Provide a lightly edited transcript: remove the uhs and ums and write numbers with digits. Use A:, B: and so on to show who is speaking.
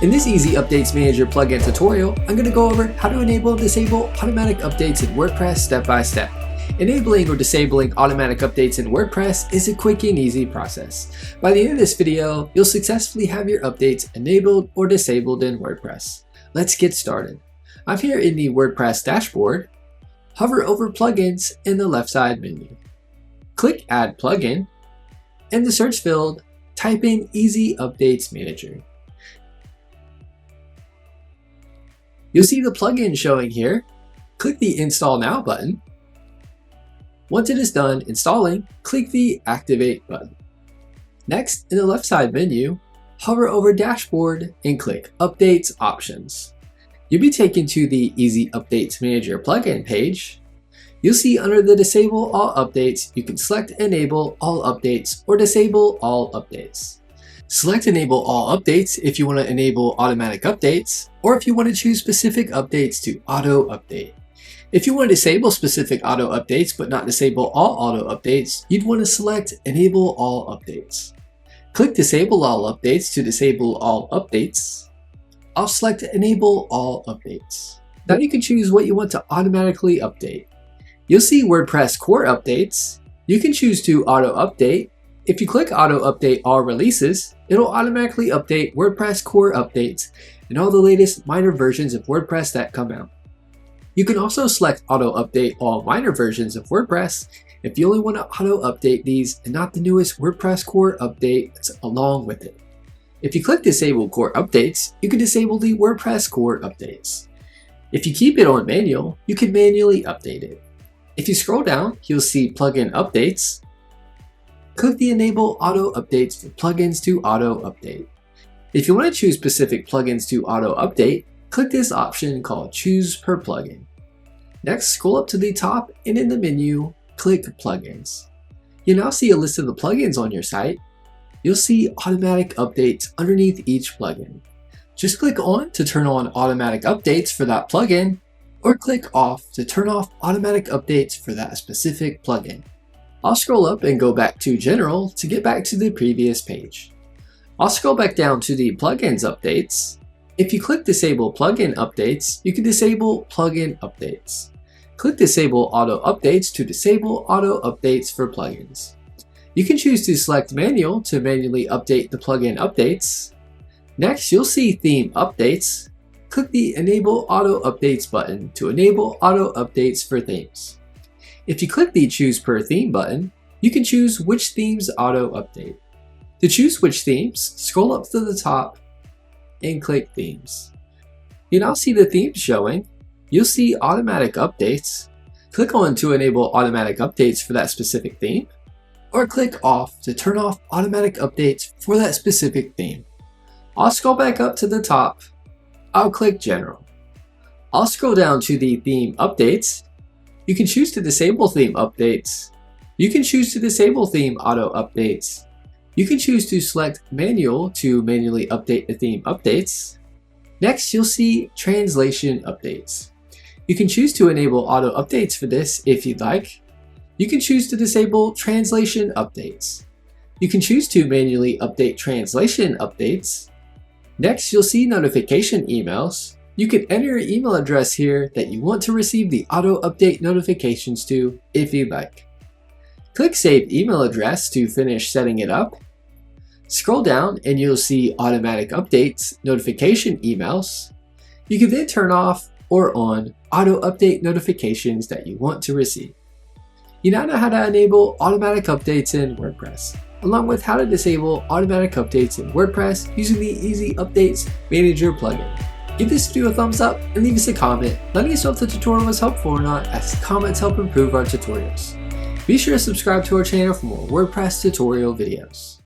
A: In this Easy Updates Manager plugin tutorial, I'm going to go over how to enable and disable automatic updates in WordPress step by step. Enabling or disabling automatic updates in WordPress is a quick and easy process. By the end of this video, you'll successfully have your updates enabled or disabled in WordPress. Let's get started. I'm here in the WordPress dashboard. Hover over Plugins in the left side menu. Click Add Plugin. In the search field, type in Easy Updates Manager. You'll see the plugin showing here. Click the Install Now button. Once it is done installing, click the Activate button. Next, in the left side menu, hover over Dashboard and click Updates Options. You'll be taken to the Easy Updates Manager plugin page. You'll see under the Disable All Updates, you can select Enable All Updates or Disable All Updates. Select Enable All Updates if you want to enable automatic updates, or if you want to choose specific updates to auto update. If you want to disable specific auto updates but not disable all auto updates, you'd want to select Enable All Updates. Click Disable All Updates to disable all updates. I'll select Enable All Updates. Now you can choose what you want to automatically update. You'll see WordPress core updates. You can choose to auto update. If you click Auto Update All Releases, it'll automatically update WordPress core updates and all the latest minor versions of WordPress that come out. You can also select Auto Update All Minor Versions of WordPress if you only want to auto update these and not the newest WordPress core updates along with it. If you click Disable Core Updates, you can disable the WordPress core updates. If you keep it on manual, you can manually update it. If you scroll down, you'll see Plugin Updates. Click the Enable Auto Updates for plugins to auto update. If you want to choose specific plugins to auto update, click this option called Choose Per Plugin. Next, scroll up to the top and in the menu, click Plugins. You'll now see a list of the plugins on your site. You'll see automatic updates underneath each plugin. Just click on to turn on automatic updates for that plugin, or click off to turn off automatic updates for that specific plugin. I'll scroll up and go back to General to get back to the previous page. I'll scroll back down to the Plugins Updates. If you click Disable Plugin Updates, you can disable plugin updates. Click Disable Auto Updates to disable auto updates for plugins. You can choose to select Manual to manually update the plugin updates. Next, you'll see Theme Updates. Click the Enable Auto Updates button to enable auto updates for themes. If you click the Choose Per Theme button, you can choose which themes auto update. To choose which themes, scroll up to the top and click Themes. You'll now see the themes showing. You'll see Automatic Updates. Click on to enable automatic updates for that specific theme, or click off to turn off automatic updates for that specific theme. I'll scroll back up to the top. I'll click General. I'll scroll down to the Theme Updates. You can choose to disable theme updates. You can choose to disable theme auto updates. You can choose to select Manual to manually update the theme updates. Next, you'll see Translation Updates. You can choose to enable auto updates for this if you'd like. You can choose to disable Translation Updates. You can choose to manually update Translation Updates. Next, you'll see Notification Emails. You can enter your email address here that you want to receive the auto update notifications to if you'd like. Click Save Email Address to finish setting it up. Scroll down and you'll see Automatic Updates Notification Emails. You can then turn off or on auto update notifications that you want to receive. You now know how to enable automatic updates in WordPress, along with how to disable automatic updates in WordPress using the Easy Updates Manager plugin. Give this video a thumbs up and leave us a comment letting us know if the tutorial was helpful or not, as comments help improve our tutorials. Be sure to subscribe to our channel for more WordPress tutorial videos.